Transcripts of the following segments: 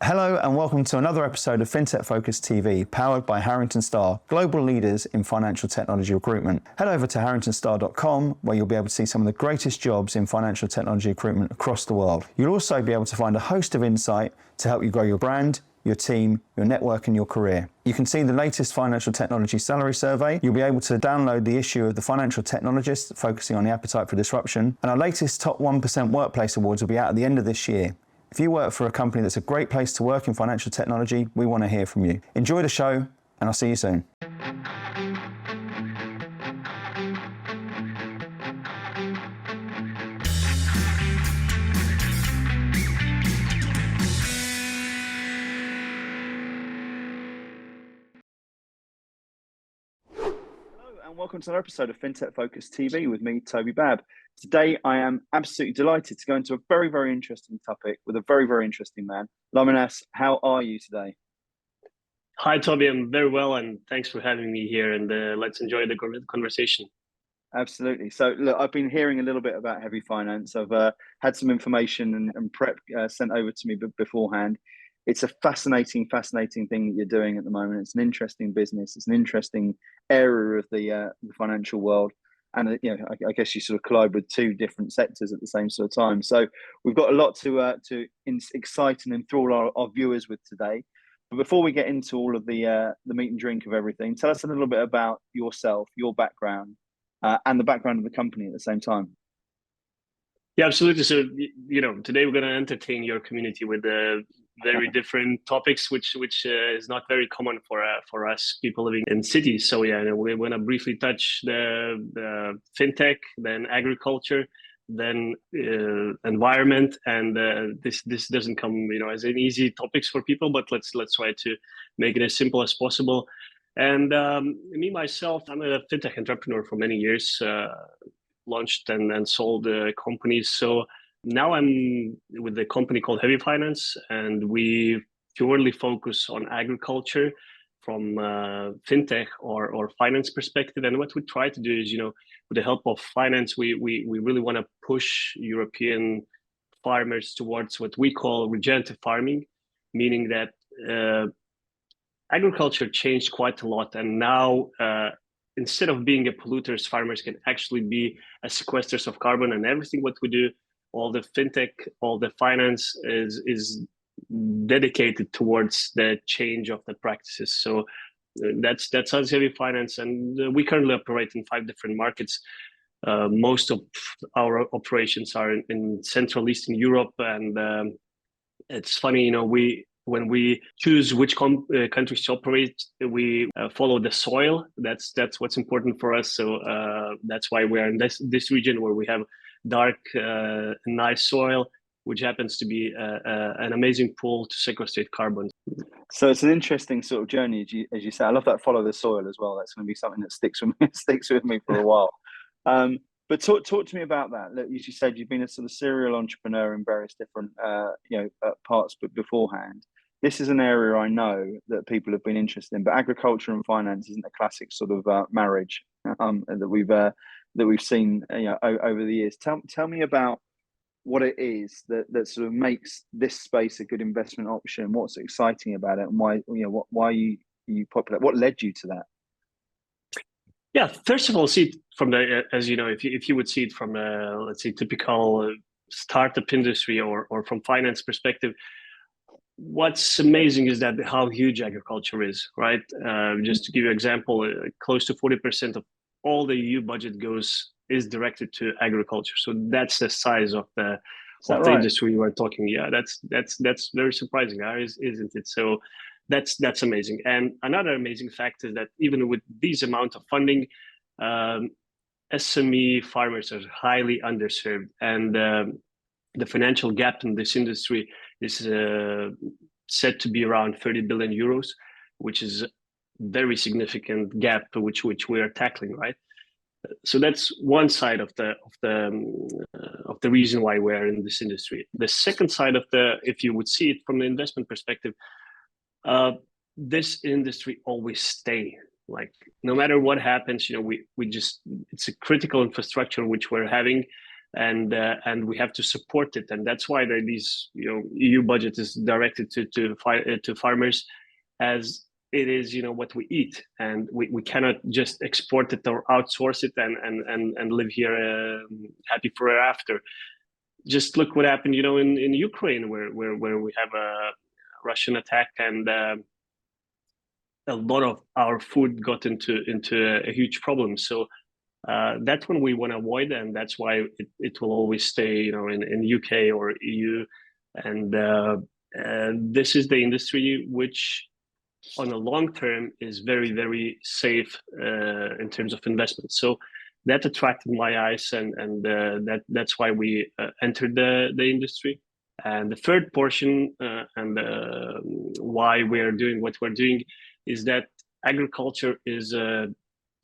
Hello and welcome to another episode of FinTech Focus TV, powered by Harrington Starr, global leaders in financial technology recruitment. Head over to harringtonstar.com where you'll be able to see some of the greatest jobs in financial technology recruitment across the world. You'll also be able to find a host of insight to help you grow your brand, your team, your network and your career. You can see the latest financial technology salary survey. You'll be able to download the issue of the Financial Technologist, focusing on the appetite for disruption. And our latest Top 1% Workplace Awards will be out at the end of this year. If you work for a company that's a great place to work in financial technology, we want to hear from you. Enjoy the show, and I'll see you soon. And welcome to another episode of FinTech Focus TV with me, Toby Babb. Today, I am absolutely delighted to go into a very, very interesting topic with a very, very interesting man. Laimonas, how are you today? Hi, Toby. I'm very well, and thanks for having me here. And let's enjoy the conversation. Absolutely. So, look, I've been hearing a little bit about HeavyFinance. I've had some information and prep sent over to me beforehand. It's a fascinating thing that you're doing at the moment. It's an interesting business. It's an interesting area of the financial world. And I guess you sort of collide with two different sectors at the same sort of time. So we've got a lot to excite and enthrall our viewers with today. But before we get into all of the meat and drink of everything, tell us a little bit about yourself, your background, and the background of the company at the same time. Yeah, absolutely. So today we're going to entertain your community with very different topics, which is not very common for us people living in cities. So yeah, we're going to briefly touch the FinTech, then agriculture, then environment, and this doesn't come as an easy topics for people, but let's try to make it as simple as possible. And me myself, I'm a FinTech entrepreneur for many years. Launched and sold companies. So now I'm with a company called HeavyFinance, and we purely focus on agriculture from FinTech or finance perspective. And what we try to do is, with the help of finance, we really want to push European farmers towards what we call regenerative farming, meaning that agriculture changed quite a lot. And now, instead of being a polluters, farmers can actually be a sequesters of carbon, and everything what we do, all the FinTech, all the finance is dedicated towards the change of the practices. So that's us, HeavyFinance, and we currently operate in 5 different markets. Most of our operations are in Central Eastern Europe, and it's funny, when we choose which countries to operate, we follow the soil. That's what's important for us. So that's why we're in this region where we have dark, nice soil, which happens to be an amazing pool to sequester carbon. So it's an interesting sort of journey, as you say. I love that follow the soil as well. That's going to be something that sticks with me for a while. But talk to me about that. Look, as you said, you've been a sort of serial entrepreneur in various different parts, but beforehand. This is an area I know that people have been interested in, but agriculture and finance isn't a classic sort of marriage that we've seen over the years. Tell me about what it is that sort of makes this space a good investment option. What's exciting about it, and why you popular? What led you to that? Yeah, first of all, see it from the if you would see it from let's say typical startup industry or from finance perspective. What's amazing is that how huge agriculture is, right? Just to give you an example, close to 40% of all the EU budget is directed to agriculture. So that's the size of the industry you are talking. Yeah, that's very surprising, isn't it? So that's amazing. And another amazing fact is that even with this amount of funding, SME farmers are highly underserved, and the financial gap in this industry is said to be around 30 billion euros, which is a very significant gap which we are tackling, right? So that's one side of the reason why we're in this industry. The second side of if you would see it from the investment perspective, this industry always stay. Like no matter what happens, we just, it's a critical infrastructure which we're having. and we have to support it, and that's why these EU budget is directed to farmers, as it is what we eat, and we cannot just export it or outsource it and live here happy forever after. Just look what happened in Ukraine, where we have a Russian attack, and a lot of our food got into a huge problem. So that's when we want to avoid, and that's why it will always stay in UK or EU, and this is the industry which on a long term is very, very safe in terms of investment. So that attracted my eyes, and that's why we entered the industry. And the third portion, and why we are doing what we're doing, is that agriculture is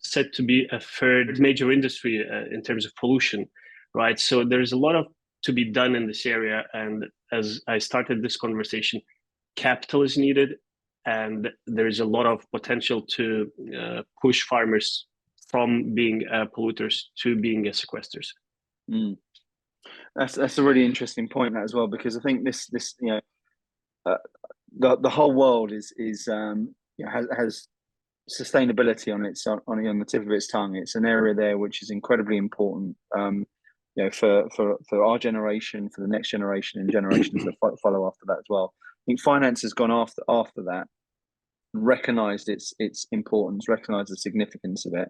said to be a third major industry in terms of pollution, right? So there's a lot to be done in this area. And as I started this conversation, capital is needed, and there's a lot of potential to push farmers from being polluters to being sequesters. That's a really interesting point, that as well, because I think this the whole world has sustainability on the tip of its tongue. It's an area there which is incredibly important, for our generation, for the next generation, and generations that follow after that as well. I think finance has gone after that, recognized its importance, recognized the significance of it,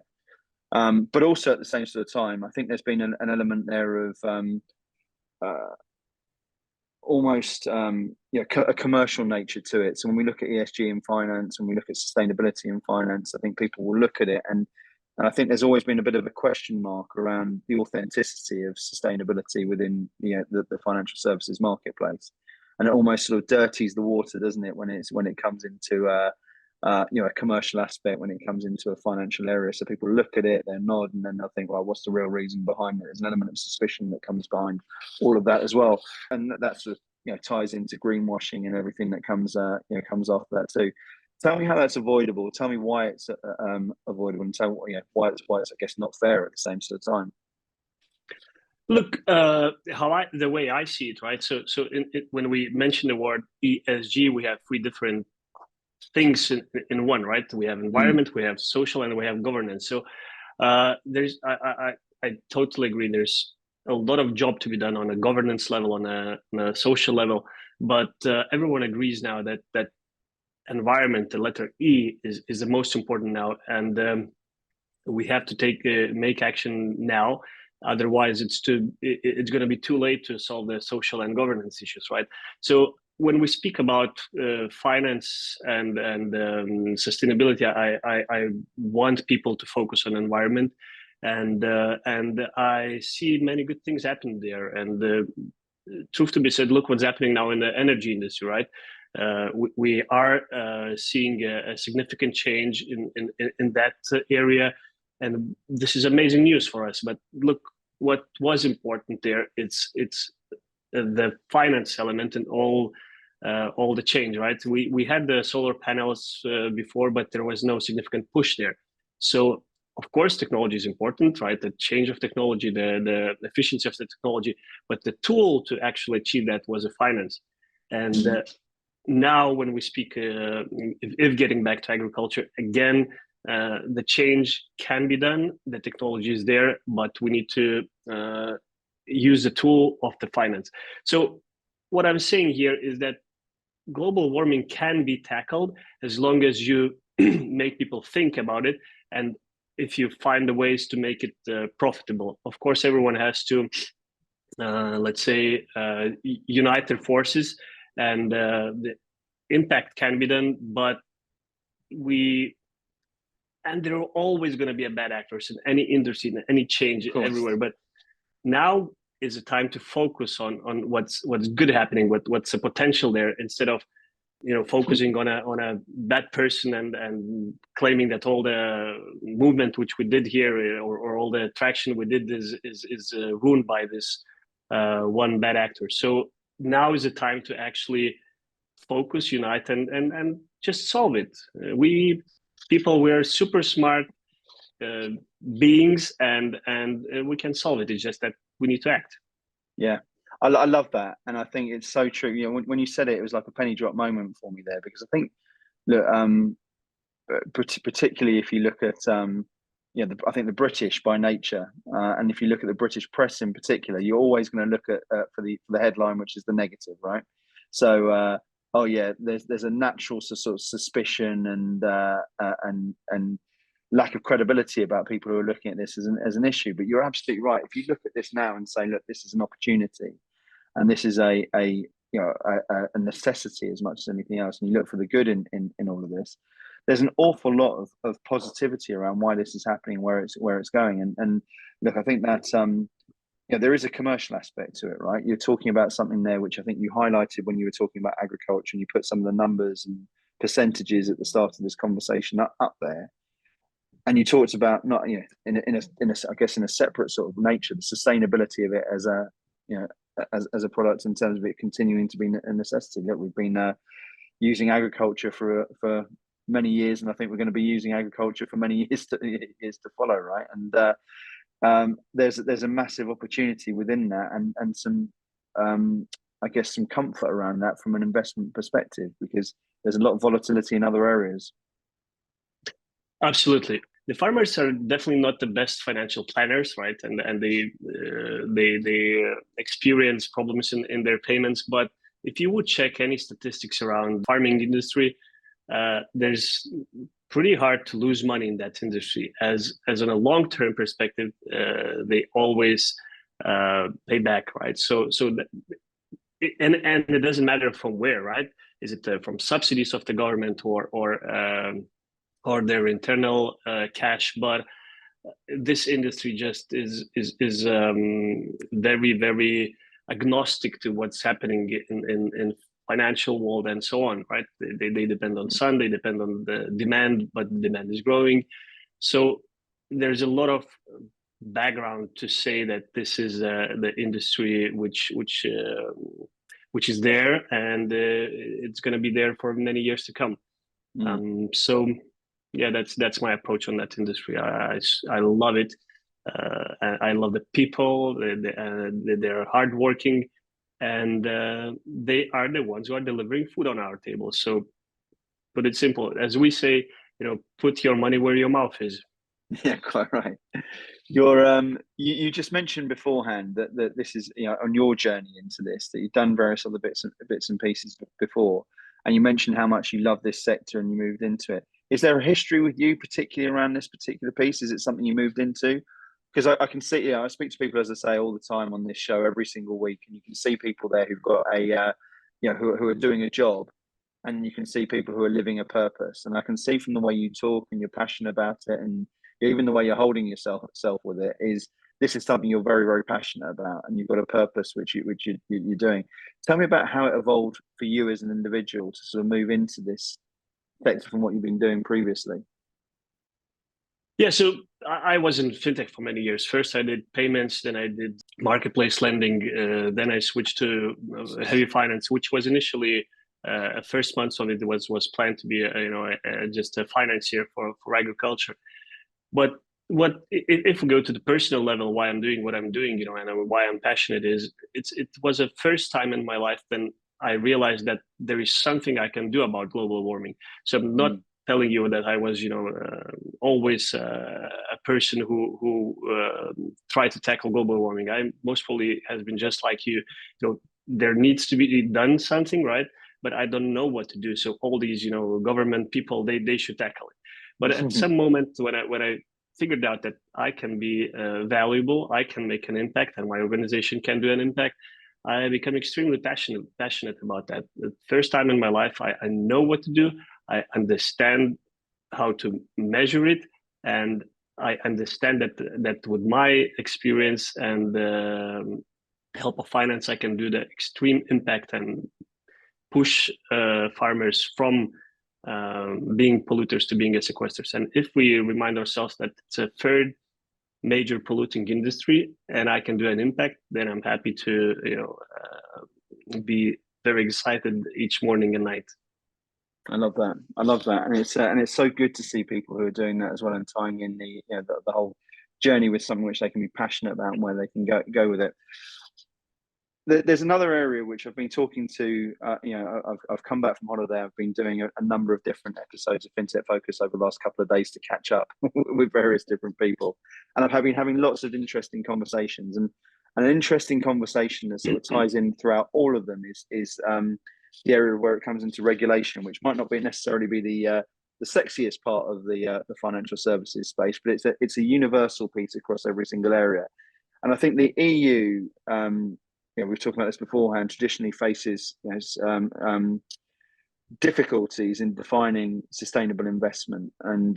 but also at the same sort of time, I think there's been an element there of almost a commercial nature to it. So when we look at ESG in finance, when we look at sustainability in finance, I think people will look at it, and I think there's always been a bit of a question mark around the authenticity of sustainability within the financial services marketplace, and it almost sort of dirties the water, doesn't it, when it comes into a commercial aspect, when it comes into a financial area. So people look at it, they nod, and then they'll think, well, what's the real reason behind it? There's an element of suspicion that comes behind all of that as well, and that sort of ties into greenwashing and everything that comes after that too. Tell me how that's avoidable. Tell me why it's avoidable, and tell why it's I guess not fair at the same sort of time. Look, the way I see it, right? So when we mention the word ESG, we have three different things in one, right? We have environment, we have social, and we have governance. So I totally agree. There's a lot of job to be done on a governance level, on a social level, but everyone agrees now that environment, the letter E, is the most important now, and we have to make action now. Otherwise, it's going to be too late to solve the social and governance issues, right? So when we speak about finance and sustainability, I want people to focus on environment, and I see many good things happen there. And truth to be said, look what's happening now in the energy industry, right? We are seeing a significant change in that area, and this is amazing news for us. But look, what was important there, it's the finance element and all the change, right? We had the solar panels before, but there was no significant push there. So of course, technology is important, right? The change of technology, the efficiency of the technology, but the tool to actually achieve that was a finance. And now when we speak, if getting back to agriculture, again, the change can be done, the technology is there, but we need to use the tool of the finance. So what I'm saying here is that global warming can be tackled as long as you make people think about it, and if you find the ways to make it profitable. Of course, everyone has to, let's say, unite their forces, and the impact can be done, but there are always going to be bad actors in any industry, in any change everywhere. But now is the time to focus on what's good happening, what's the potential there, instead of focusing on a bad person and claiming that all the movement which we did here or all the traction we did is ruined by this one bad actor. So now is the time to actually focus, unite, and just solve it. We're super smart beings, and we can solve it. It's just that we need to act. Yeah, I love that, and I think it's so true. You know, when you said it, it was like a penny drop moment for me there, because I think, look, particularly if you look at I think the British by nature, and if you look at the British press in particular, you're always going to look at for the headline, which is the negative, right? So, oh yeah, there's a natural sort of suspicion and lack of credibility about people who are looking at this as an issue. But you're absolutely right. If you look at this now and say, look, this is an opportunity, and this is a necessity as much as anything else, and you look for the good in all of this, there's an awful lot of positivity around why this is happening, where it's going. And look, I think that there is a commercial aspect to it, right? You're talking about something there which I think you highlighted when you were talking about agriculture, and you put some of the numbers and percentages at the start of this conversation up there. And you talked about not, in a separate sort of nature, the sustainability of it as a product, in terms of it continuing to be a necessity. Look, we've been using agriculture for many years, and I think we're going to be using agriculture for many years to follow, right? And there's a massive opportunity within that, and some some comfort around that from an investment perspective, because there's a lot of volatility in other areas. Absolutely. The farmers are definitely not the best financial planners, right? And they experience problems in their payments. But if you would check any statistics around farming industry, there's pretty hard to lose money in that industry. As on a long-term perspective, they always pay back, right? And it doesn't matter from where, right? Is it from subsidies of the government or their internal cash? But this industry just is very, very agnostic to what's happening in financial world and so on, right? They depend on sun, they depend on the demand, but the demand is growing. So there's a lot of background to say that this is the industry which is there, and it's going to be there for many years to come. So yeah, that's my approach on that industry. I love it. I love the people. They're hardworking, and they are the ones who are delivering food on our table. So, put it simple, as we say, put your money where your mouth is. Yeah, quite right. You just mentioned beforehand that this is on your journey into this, that you've done various other bits and pieces before, and you mentioned how much you love this sector and you moved into it. Is there a history with you, particularly around this particular piece? Is it something you moved into? Because I can see, I speak to people, as I say, all the time on this show every single week, and you can see people there who've got who are doing a job, and you can see people who are living a purpose. And I can see from the way you talk and you're passionate about it, and even the way you're holding yourself with it, this is something you're very, very passionate about, and you've got a purpose which you're doing. Tell me about how it evolved for you as an individual to sort of move into this sector from what you've been doing previously. Yeah, so I was in FinTech for many years. First, I did payments, then I did marketplace lending, then I switched to HeavyFinance, which was initially first months of it was planned to be just a financier for agriculture. But if we go to the personal level, why I'm doing what I'm doing, and why I'm passionate is it was a first time in my life when I realized that there is something I can do about global warming. So I'm not telling you that I was, always a person who tried to tackle global warming. I most probably has been just like you. There needs to be done something, right? But I don't know what to do. So all these, government people, they should tackle it. But at some moment when I figured out that I can be valuable, I can make an impact, and my organization can do an impact, I become extremely passionate about that. The first time in my life, I know what to do. I understand how to measure it, and I understand that with my experience and help of finance, I can do the extreme impact and push farmers from being polluters to being sequesters. And if we remind ourselves that it's a third major polluting industry and I can do an impact, then I'm happy to be very excited each morning and night. I love that, and it's so good to see people who are doing that as well, and tying in the whole journey with something which they can be passionate about and where they can go with it. There's another area which I've been talking to, I've come back from holiday. I've been doing a number of different episodes of FinTech Focus over the last couple of days to catch up with various different people. And I've been having lots of interesting conversations. And an interesting conversation that sort of ties in throughout all of them is the area where it comes into regulation, which might not be necessarily be the sexiest part of the financial services space, but it's a universal piece across every single area. And I think the EU, we've talked about this beforehand, traditionally faces difficulties in defining sustainable investment and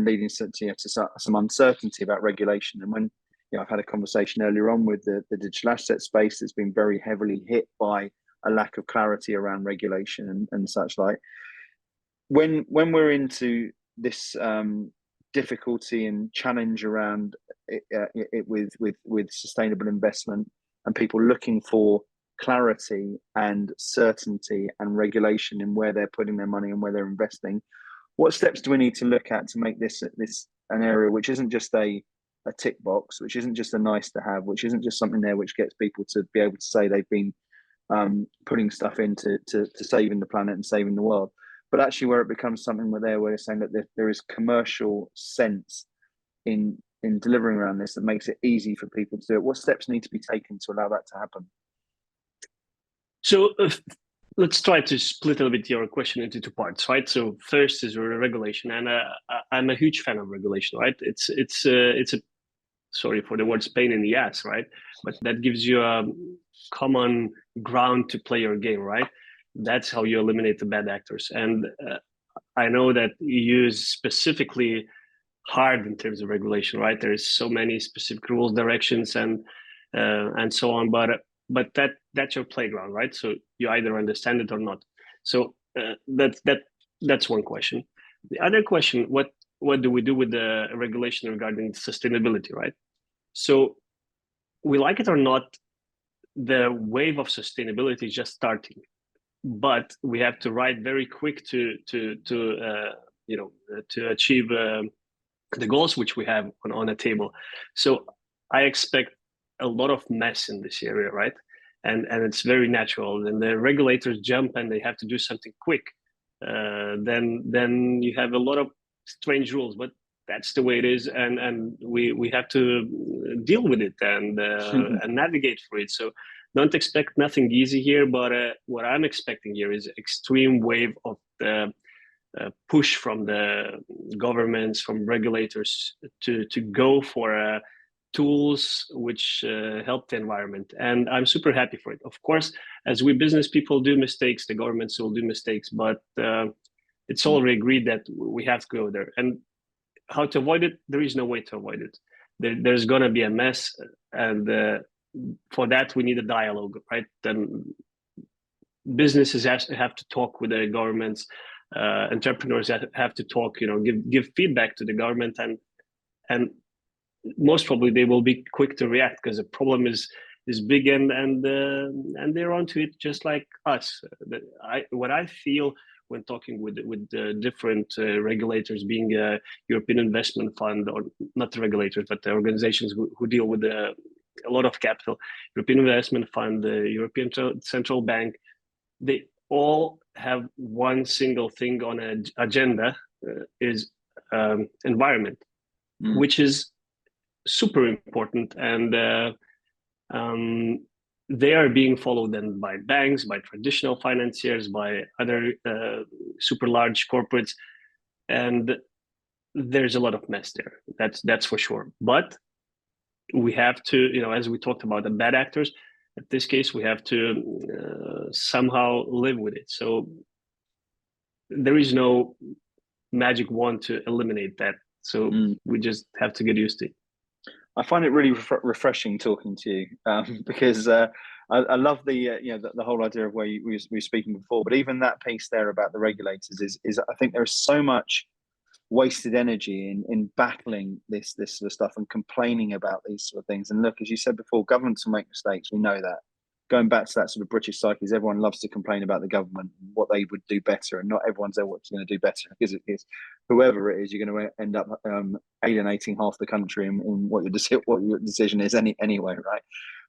leading to some uncertainty about regulation. And when I've had a conversation earlier on with the digital asset space that's been very heavily hit by a lack of clarity around regulation and such like. When we're into this difficulty and challenge around it with sustainable investment and people looking for clarity and certainty and regulation in where they're putting their money and where they're investing, what steps do we need to look at to make this an area which isn't just a tick box, which isn't just a nice to have, which isn't just something there which gets people to be able to say they've been putting stuff into saving the planet and saving the world, but actually where it becomes something where they're saying that there is commercial sense in delivering around this that makes it easy for people to do it. What steps need to be taken to allow that to happen? So let's try to split a little bit your question into two parts, right? So first is regulation, and I'm a huge fan of regulation, right? It's a sorry for the words, pain in the ass, right? But that gives you a common ground to play your game, right? That's how you eliminate the bad actors. And I know that EU is specifically hard in terms of regulation, right? There's so many specific rules, directions, and so on. But that's your playground, right? So you either understand it or not. So that's one question. The other question: what do we do with the regulation regarding sustainability, right? So we like it or not, the wave of sustainability is just starting, but we have to ride very quick to achieve the goals which we have on the table. So I expect a lot of mess in this area, right? And it's very natural. And the regulators jump and they have to do something quick. Then you have a lot of strange rules, but that's the way it is, and we have to deal with it and navigate through it. So don't expect nothing easy here, but what I'm expecting here is extreme wave of the push from the governments, from regulators to go for tools which help the environment. And I'm super happy for it. Of course, as we business people do mistakes, the governments will do mistakes, but it's already agreed that we have to go there. And how to avoid it? There is no way to avoid it. There's going to be a mess, and for that we need a dialogue, right? Then businesses have to talk with the governments, entrepreneurs have to talk, give feedback to the government, and most probably they will be quick to react because the problem is big, and they're onto it just like us. What I feel when talking with the different regulators, being a European Investment Fund, or not the regulators, but the organizations who deal with a lot of capital, European Investment Fund, the European Central Bank, they all have one single thing on an agenda, is environment, which is super important, and they are being followed then by banks, by traditional financiers, by other super large corporates, and there's a lot of mess there. That's for sure. But we have to, as we talked about the bad actors, in this case, we have to somehow live with it. So there is no magic wand to eliminate that. So we just have to get used to it. I find it really refreshing talking to you because I love the whole idea of where we were speaking before. But even that piece there about the regulators is I think there is so much wasted energy in battling this sort of stuff and complaining about these sort of things. And look, as you said before, governments will make mistakes. We know that. going back to that sort of British psyche, everyone loves to complain about the government and what they would do better, and not everyone's there what's going to do better, because it's whoever it is, you're going to end up alienating half the country in what your decision is anyway, right?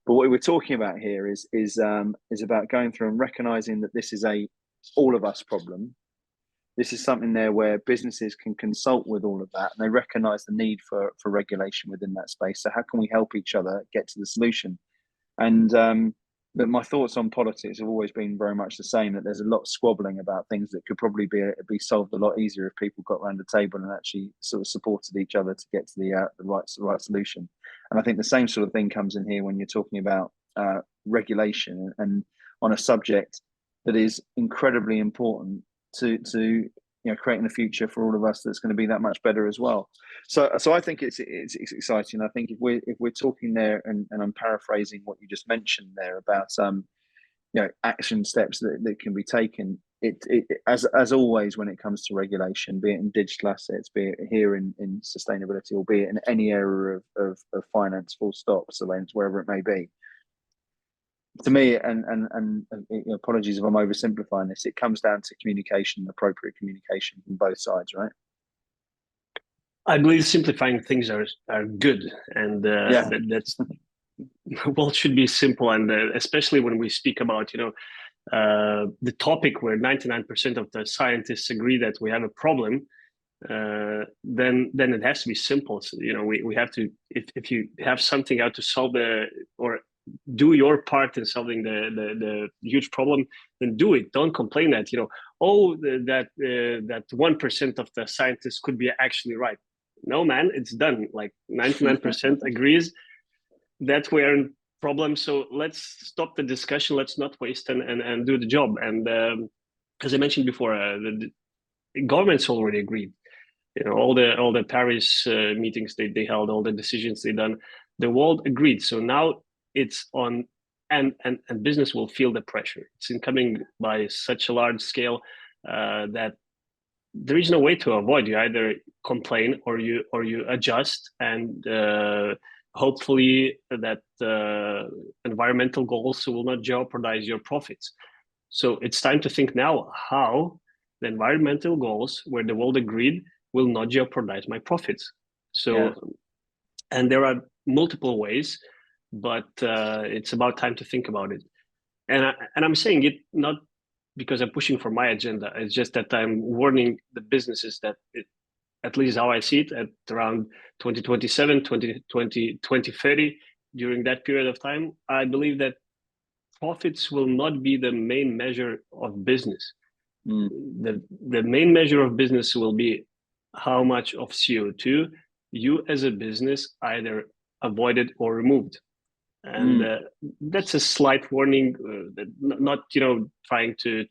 But what we're talking about here is about going through and recognizing that this is a all of us problem. This is something there where businesses can consult with all of that, and they recognize the need for regulation within that space. So how can we help each other get to the solution? And but my thoughts on politics have always been very much the same, that there's a lot of squabbling about things that could probably be solved a lot easier if people got around the table and actually sort of supported each other to get to the right solution. And I think the same sort of thing comes in here when you're talking about regulation, and on a subject that is incredibly important to creating a future for all of us that's going to be that much better as well. So I think it's exciting. I think if we're talking there, and I'm paraphrasing what you just mentioned there about action steps that can be taken. It as always when it comes to regulation, be it in digital assets, be it here in sustainability, or be it in any area of finance, full stop, surveillance, wherever it may be. To me, and apologies if I'm oversimplifying this, it comes down to communication, appropriate communication from both sides, right? I believe simplifying things are good, and that's well, it should be simple, and especially when we speak about the topic where 99% of the scientists agree that we have a problem, then it has to be simple. So, we have to, if you have something out to solve or do your part in solving the huge problem, then do it. Don't complain that that 1% of the scientists could be actually right. No, man, it's done. Like 99% agrees that we're in problem. So let's stop the discussion. Let's not waste and do the job. And as I mentioned before, the governments already agreed. All the Paris meetings they held, all the decisions they done, the world agreed. So now it's on, and business will feel the pressure. It's incoming by such a large scale that there is no way to avoid. You either complain or you adjust, and hopefully that environmental goals will not jeopardize your profits. So it's time to think now how the environmental goals, where the world agreed, will not jeopardize my profits. So, and there are multiple ways, but it's about time to think about it. And I'm saying it not because I'm pushing for my agenda. It's just that I'm warning the businesses that at least how I see it, at around 2027, 2030, during that period of time, I believe that profits will not be the main measure of business. The main measure of business will be how much of CO2 you as a business either avoided or removed. And that's a slight warning, not trying to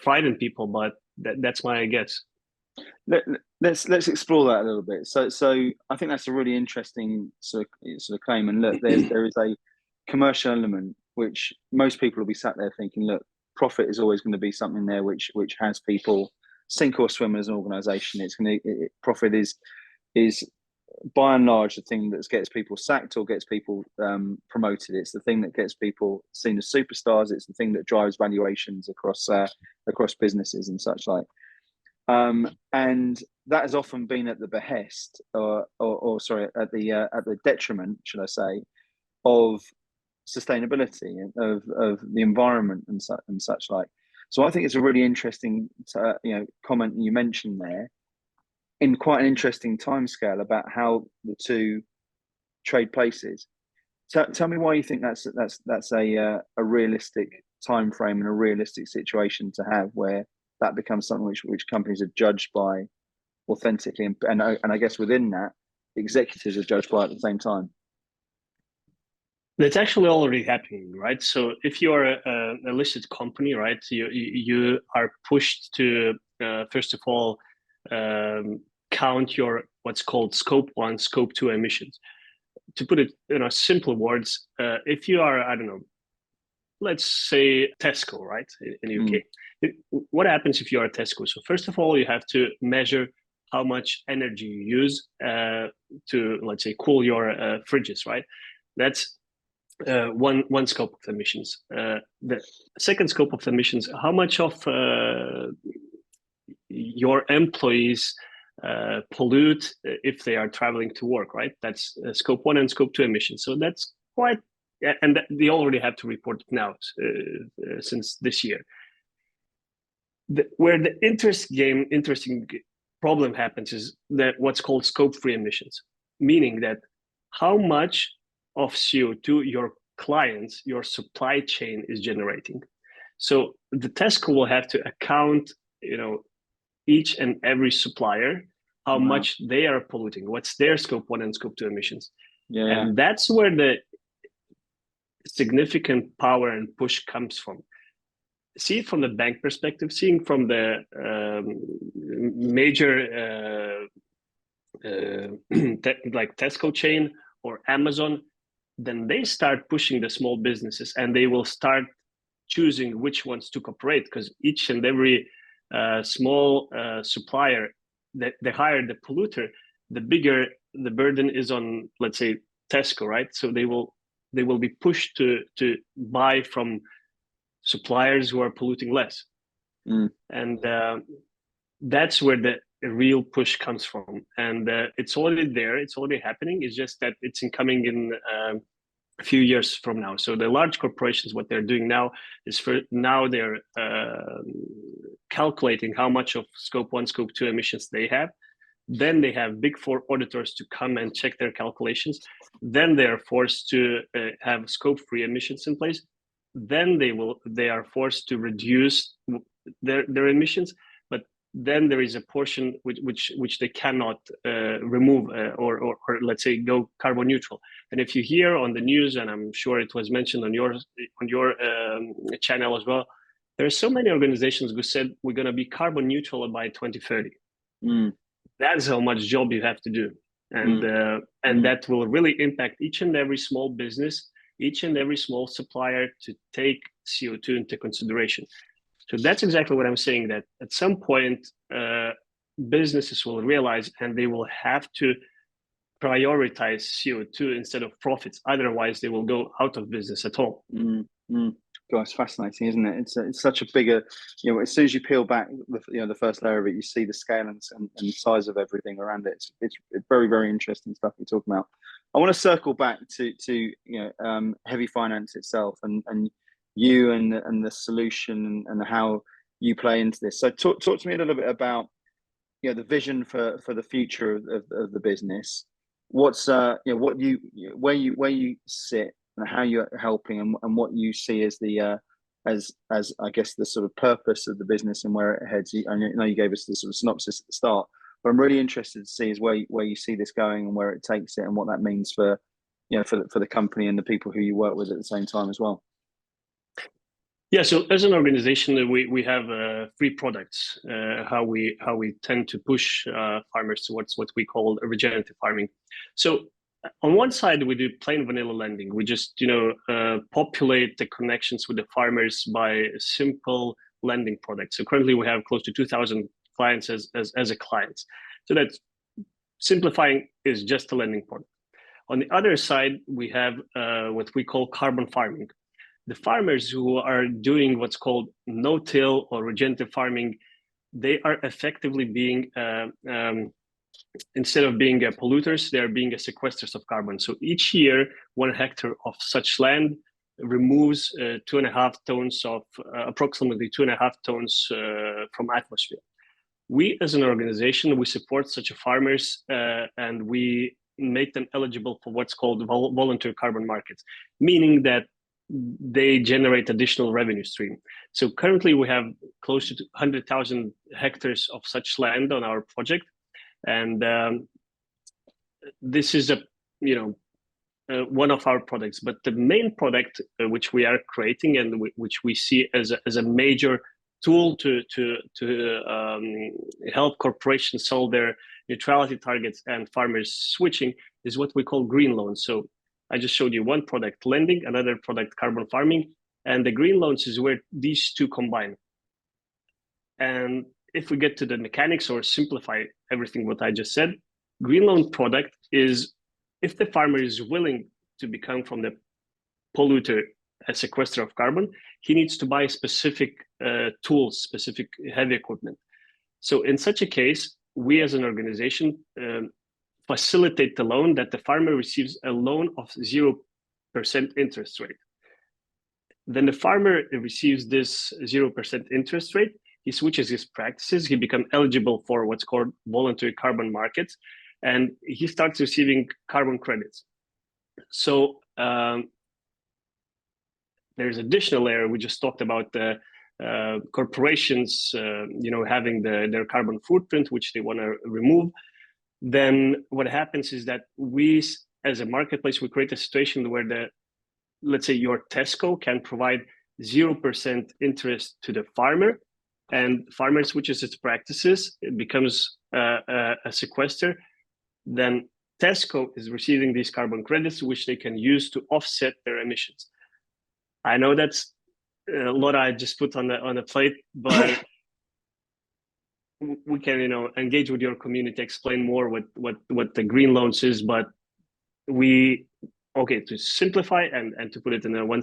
frighten people, but that's my guess. Let's explore that a little bit. So I think that's a really interesting sort of claim. And look, there is a commercial element which most people will be sat there thinking, look, profit is always going to be something there which has people sink or swim as an organization. Profit is by and large the thing that gets people sacked or gets people promoted. It's the thing that gets people seen as superstars. It's the thing that drives valuations across businesses and such like. And that has often been at the behest, or sorry, at the detriment, should I say, of sustainability, of the environment and such like. So I think it's a really interesting comment you mentioned there, in quite an interesting timescale about how the two trade places. Tell me why you think that's a realistic time frame and a realistic situation to have, where that becomes something which companies are judged by authentically, and I guess within that, executives are judged by at the same time. That's actually already happening, right? So if you are a listed company, right, you are pushed to first of all count your what's called scope 1, scope 2 emissions. To put it in simple words, if you are, I don't know, let's say Tesco, right, in the UK. What happens if you are a Tesco? So first of all, you have to measure how much energy you use to, let's say, cool your fridges, right? That's one scope of emissions. The second scope of emissions: how much of your employees pollute if they are traveling to work, right? That's scope 1 and scope 2 emissions. So that's quite, and they already have to report it now since this year. Where the interesting problem happens is that what's called scope 3 emissions, meaning that how much of CO2 your clients, your supply chain is generating. So the Tesco will have to account, each and every supplier, how much they are polluting, what's their scope 1 and scope 2 emissions. And that's where the significant power and push comes from. See it from the bank perspective, seeing from the major like Tesco chain or Amazon, then they start pushing the small businesses and they will start choosing which ones to cooperate, because each and every small supplier, that the higher the polluter, the bigger the burden is on, let's say, Tesco, right? So they will be pushed to buy from suppliers who are polluting less. And that's where the real push comes from. And it's already there, it's already happening. It's just that it's coming in a few years from now. So the large corporations, what they're doing now is they're calculating how much of scope 1, scope 2 emissions they have. Then they have Big Four auditors to come and check their calculations. Then they are forced to have scope 3 emissions in place. Then they are forced to reduce their emissions. But then there is a portion which they cannot remove or let's say go carbon neutral. And if you hear on the news, and I'm sure it was mentioned on your channel as well, there are so many organizations who said we're going to be carbon neutral by 2030. That's how much job you have to do, and that will really impact each and every small business, each and every small supplier to take CO2 into consideration. So that's exactly what I'm saying, that at some point businesses will realize and they will have to prioritize CO2 instead of profits. Otherwise, they will go out of business at all. God, it's fascinating, isn't it? It's such a bigger, as soon as you peel back the first layer of it, you see the scale and size of everything around it. It's very, very interesting stuff you're talking about. I want to circle back to HeavyFinance itself and you and the solution and how you play into this. So talk to me a little bit about the vision for the future of the business. What's where you sit and how you're helping and what you see as the as I guess the sort of purpose of the business and where it heads. I know you gave us the sort of synopsis at the start, but I'm really interested to see is where you see this going and where it takes it and what that means for for the company and the people who you work with at the same time as well. Yeah, so as an organization, we have 3 products. How we tend to push farmers towards what we call regenerative farming. So on one side, we do plain vanilla lending. We just populate the connections with the farmers by simple lending products. So currently, we have close to 2,000 clients as a client. So that's simplifying is just a lending product. On the other side, we have what we call carbon farming. The farmers who are doing what's called no-till or regenerative farming, they are effectively being, instead of being polluters, they are being sequesters of carbon. So each year, 1 hectare of such land removes 2.5 tons of, approximately 2.5 tons from atmosphere. We as an organization, we support such farmers and we make them eligible for what's called voluntary carbon markets, meaning that they generate additional revenue stream. So currently we have close to 100,000 hectares of such land on our project. And this is one of our products, but the main product which we are creating and which we see as a major tool to help corporations solve their neutrality targets and farmers switching is what we call green loans. So I just showed you one product, lending, another product, carbon farming, and the green loans is where these two combine. And if we get to the mechanics or simplify everything what I just said, green loan product is if the farmer is willing to become from the polluter, a sequester of carbon, he needs to buy specific tools, specific heavy equipment. So in such a case, we as an organization facilitate the loan that the farmer receives a loan of 0% interest rate. Then the farmer receives this 0% interest rate. He switches his practices. He becomes eligible for what's called voluntary carbon markets, and he starts receiving carbon credits. So there's additional layer. We just talked about the corporations, having their carbon footprint, which they want to remove. Then what happens is that we, as a marketplace, we create a situation where let's say your Tesco can provide 0% interest to the farmer, and farmer switches its practices, it becomes a sequester. Then Tesco is receiving these carbon credits, which they can use to offset their emissions. I know that's a lot I just put on the plate, but we can engage with your community, explain more what the green loans is. But to simplify and to put it in a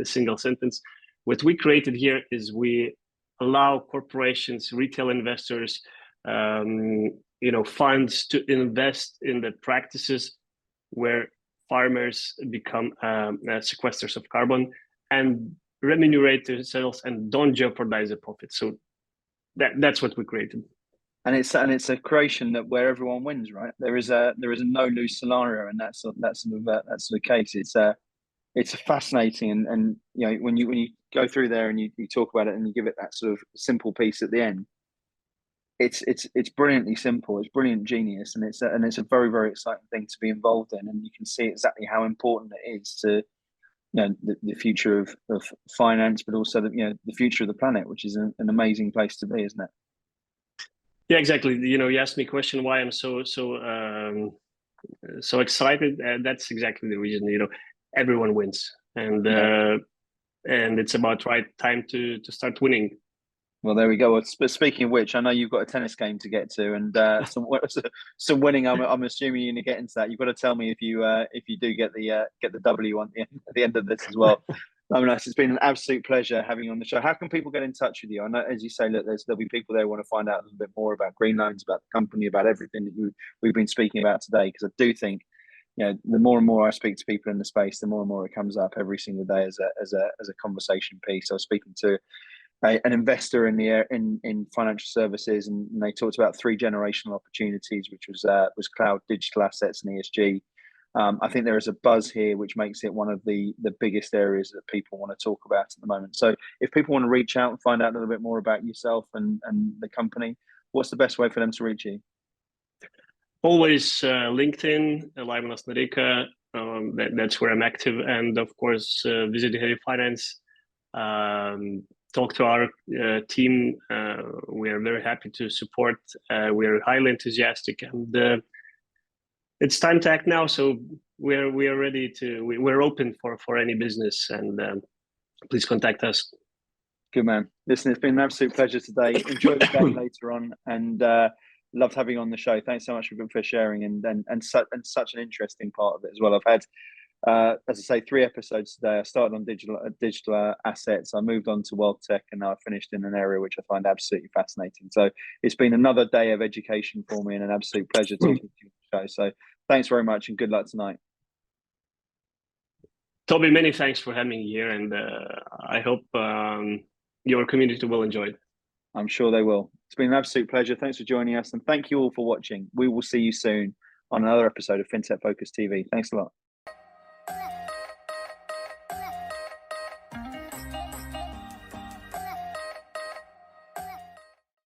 single sentence, what we created here is we allow corporations, retail investors, funds to invest in the practices where farmers become sequesters of carbon and remunerate themselves and don't jeopardize the profit. So that's what we created. And it's a creation that where everyone wins, right? There is a no lose scenario, and that's the case. It's a fascinating and when you go through there and you talk about it and you give it that sort of simple piece at the end, it's brilliantly simple. It's brilliant genius, and it's a very, very exciting thing to be involved in, and you can see exactly how important it is to the future of finance, but also the future of the planet, which is an amazing place to be, isn't it? Yeah, exactly. You asked me a question why I'm so excited. That's exactly the reason. Everyone wins, and it's about right time to start winning. Well, there we go. But speaking of which, I know you've got a tennis game to get to, and some winning. I'm assuming you're going to get into that. You've got to tell me if you do get the W at the end of this as well. Laimonas, it's been an absolute pleasure having you on the show. How can people get in touch with you? I know, as you say, look, there'll be people there who want to find out a little bit more about green loans, about the company, about everything that we've been speaking about today. Because I do think, the more and more I speak to people in the space, the more and more it comes up every single day as a conversation piece. I was speaking to an investor in financial services, and they talked about 3 generational opportunities, which was cloud, digital assets, and ESG. I think there is a buzz here which makes it one of the biggest areas that people want to talk about at the moment. So if people want to reach out and find out a little bit more about yourself and the company, what's the best way for them to reach you? Always LinkedIn, Laimonas Noreika. That's where I'm active, and of course visit HeavyFinance. Talk to our team. We are very happy to support. We are highly enthusiastic, and it's time to act now. So we are ready to. We're open for any business, and please contact us. Good man. Listen, it's been an absolute pleasure today. Enjoy the game later on, and loved having you on the show. Thanks so much for sharing and such an interesting part of it as well. I've had, as I say, 3 episodes today. I started on digital assets. I moved on to wealth tech, and now I finished in an area which I find absolutely fascinating. So it's been another day of education for me, and an absolute pleasure talking to you on the show. So thanks very much, and good luck tonight. Toby, many thanks for having me here, and I hope your community will enjoy it. I'm sure they will. It's been an absolute pleasure. Thanks for joining us, and thank you all for watching. We will see you soon on another episode of FinTech Focus TV. Thanks a lot.